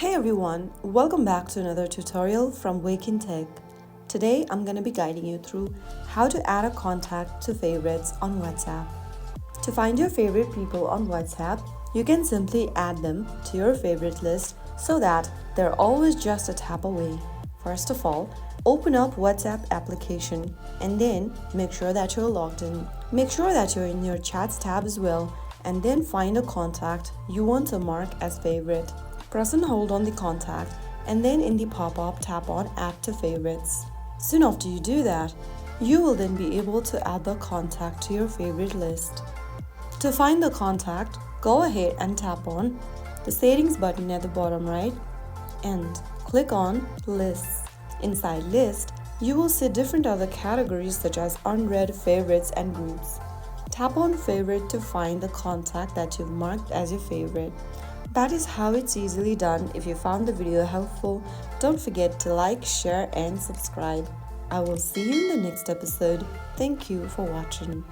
Hey everyone, welcome back to another tutorial from Wake&Tech. Today I'm going to be guiding you through how to add a contact to favorites on WhatsApp. To find your favorite people on WhatsApp, you can simply add them to your favorite list so that they're always just a tap away. First of all, open up WhatsApp application and then make sure that you're logged in. Make sure that you're in your chats tab as well and then find a contact you want to mark as favorite. Press and hold on the contact and then in the pop-up tap on Add to Favorites. Soon after you do that, you will then be able to add the contact to your favorite list. To find the contact, go ahead and tap on the settings button at the bottom right and click on Lists. Inside List, you will see different other categories such as unread, favorites, and groups. Tap on Favorite to find the contact that you've marked as your favorite. That is how it's easily done. If you found the video helpful, don't forget to like, share, and subscribe. I will see you in the next episode. Thank you for watching.